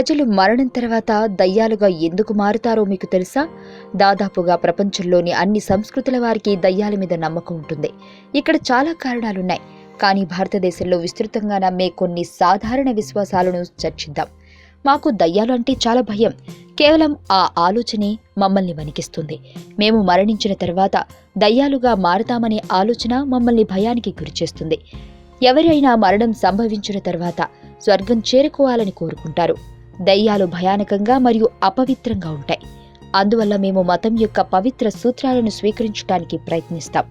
ప్రజలు మరణం తర్వాత దయ్యాలుగా ఎందుకు మారుతారో మీకు తెలుసా? దాదాపుగా ప్రపంచంలోని అన్ని సంస్కృతుల వారికి దయ్యాల మీద నమ్మకం ఉంటుంది. ఇక్కడ చాలా కారణాలున్నాయి. కానీ భారతదేశంలో విస్తృతంగా నమ్మే కొన్ని సాధారణ విశ్వాసాలను చర్చిద్దాం. మాకు దయ్యాలు అంటే చాలా భయం. కేవలం ఆ ఆలోచనే మమ్మల్ని వణికిస్తుంది. మేము మరణించిన తర్వాత దయ్యాలుగా మారతామనే ఆలోచన మమ్మల్ని భయానికి గురిచేస్తుంది. ఎవరైనా మరణం సంభవించిన తర్వాత స్వర్గం చేరుకోవాలని కోరుకుంటారు. దయ్యాలు భయానకంగా మరియు అపవిత్రంగా ఉంటాయి. అందువల్ల మేము మతం యొక్క పవిత్ర సూత్రాలను స్వీకరించడానికి ప్రయత్నిస్తాం.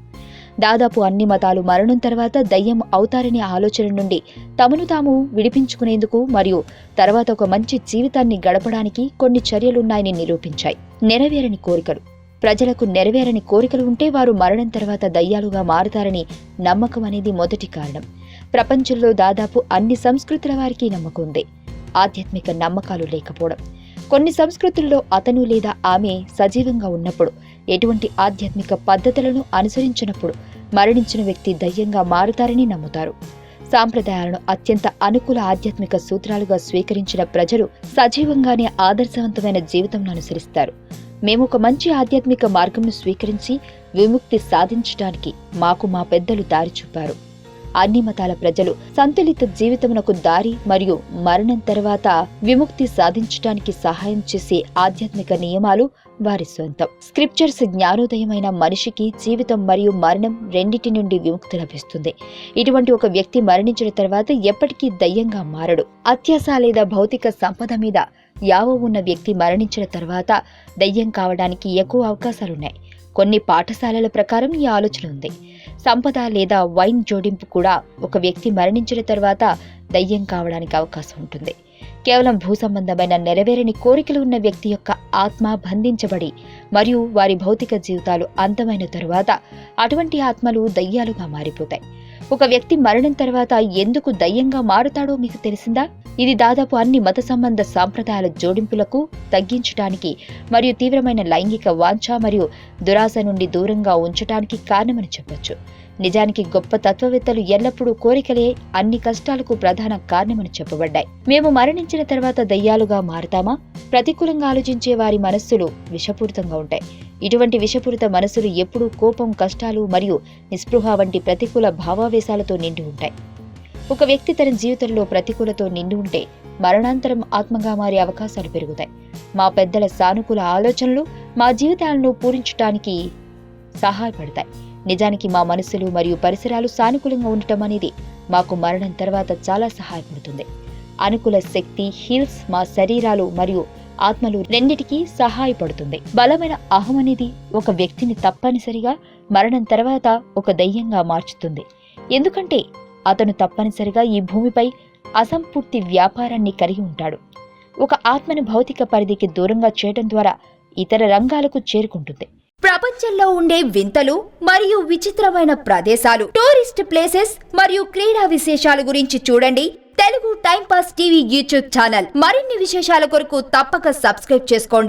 దాదాపు అన్ని మతాలు మరణం తర్వాత దయ్యం అవుతారనే ఆలోచన నుండి తమను తాము విడిపించుకునేందుకు మరియు తర్వాత ఒక మంచి జీవితాన్ని గడపడానికి కొన్ని చర్యలున్నాయని నిరూపించాయి. నెరవేరని కోరికలు. ప్రజలకు నెరవేరని కోరికలు ఉంటే వారు మరణం తర్వాత దయ్యాలుగా మారుతారని నమ్మకం అనేది మొదటి కారణం. ప్రపంచంలో దాదాపు అన్ని సంస్కృతుల వారికి నమ్మకం ఉంది. ఆధ్యాత్మిక నమ్మకాలు లేకపోవడం. కొన్ని సంస్కృతుల్లో అతను లేదా ఆమె సజీవంగా ఉన్నప్పుడు ఎటువంటి ఆధ్యాత్మిక పద్ధతులను అనుసరించినప్పుడు మరణించిన వ్యక్తి దయ్యంగా మారుతారని నమ్ముతారు. సాంప్రదాయాలను అత్యంత అనుకూల ఆధ్యాత్మిక సూత్రాలుగా స్వీకరించిన ప్రజలు సజీవంగానే ఆదర్శవంతమైన జీవితంను అనుసరిస్తారు. మేము ఒక మంచి ఆధ్యాత్మిక మార్గంను స్వీకరించి విముక్తి సాధించడానికి మాకు మా పెద్దలు దారి చూపారు. అన్ని మతాల ప్రజలు సంతులిత జీవితమునకు దారి మరియు మరణం తర్వాత విముక్తి సాధించడానికి సహాయం చేసే ఆధ్యాత్మిక నియమాలు వారి సొంతం. స్క్రిప్చర్స్ జ్ఞానోదయమైన మనిషికి జీవితం మరియు మరణం రెండిటి నుండి విముక్తి లభిస్తుంది. ఇటువంటి ఒక వ్యక్తి మరణించిన తర్వాత ఎప్పటికీ దయ్యంగా మారడు. అత్యాశ లేదా భౌతిక సంపద మీద యావ ఉన్న వ్యక్తి మరణించిన తర్వాత దయ్యం కావడానికి ఎక్కువ అవకాశాలున్నాయి. కొన్ని పాఠశాలల ప్రకారం ఈ ఆలోచన ఉంది. సంపద లేదా వైన్ జోడింపు కూడా ఒక వ్యక్తి మరణించిన తర్వాత దయ్యం కావడానికి అవకాశం ఉంటుంది. కేవలం భూ సంబంధమైన నెరవేరని కోరికలు ఉన్న వ్యక్తి యొక్క ఆత్మ బంధించబడి మరియు వారి భౌతిక జీవితాలు అంతమైన తరువాత అటువంటి ఆత్మలు దయ్యాలుగా మారిపోతాయి. ఒక వ్యక్తి మరణం తర్వాత ఎందుకు దయ్యంగా మారుతాడో మీకు తెలిసిందా? ఇది దాదాపు అన్ని మత సంబంధ సాంప్రదాయాల జోడింపులకు తగ్గించడానికి మరియు తీవ్రమైన లైంగిక వాంఛ మరియు దురాశ నుండి దూరంగా ఉంచడానికి కారణమని చెప్పొచ్చు. నిజానికి గొప్ప తత్వవేత్తలు ఎల్లప్పుడూ కోరికలే అన్ని కష్టాలకు ప్రధాన కారణమని చెప్పబడ్డాయి. మేము మరణించిన తర్వాత దయ్యాలుగా మారతామా? ప్రతికూలంగా ఆలోచించే వారి మనస్సులు విషపూరితంగా ఉంటాయి. ఇటువంటి విషపూరిత మనస్సులు ఎప్పుడూ కోపం, కష్టాలు మరియు నిస్పృహ వంటి ప్రతికూల భావావేశాలతో నిండి ఉంటాయి. ఒక వ్యక్తి తన జీవితంలో ప్రతికూలతో నిండి ఉంటే మరణాంతరం ఆత్మగా మారే అవకాశాలు పెరుగుతాయి. మా పెద్దల సానుకూల ఆలోచనలు మా జీవితాలను పూరించడానికి సహాయపడతాయి. నిజానికి మా మనసులు మరియు పరిసరాలు సానుకూలంగా ఉండటం అనేది మాకు మరణం తర్వాత చాలా సహాయపడుతుంది. అనుకూల శక్తి హీల్స్ మా శరీరాలు మరియు ఆత్మలు రెండిటికీ సహాయపడుతుంది. బలమైన అహం అనేది ఒక వ్యక్తిని తప్పనిసరిగా మరణం తర్వాత ఒక దయ్యంగా మార్చుతుంది. ఎందుకంటే అతను తప్పనిసరిగా ఈ భూమిపై అసంపూర్తి వ్యాపారాన్ని కలిగి ఉంటాడు. ఒక ఆత్మను భౌతిక పరిధికి దూరంగా చేయడం ద్వారా ఇతర రంగాలకు చేరుకుంటుంది. ప్రపంచంలో ఉండే వింతలు మరియు విచిత్రమైన ప్రదేశాలు, టూరిస్ట్ ప్లేసెస్ మరియు క్రీడా విశేషాల గురించి చూడండి Telugu time pass TV YouTube channel. మరిన్ని విశేషాల కొరకు తప్పక సబ్స్క్రైబ్ చేసుకోండి.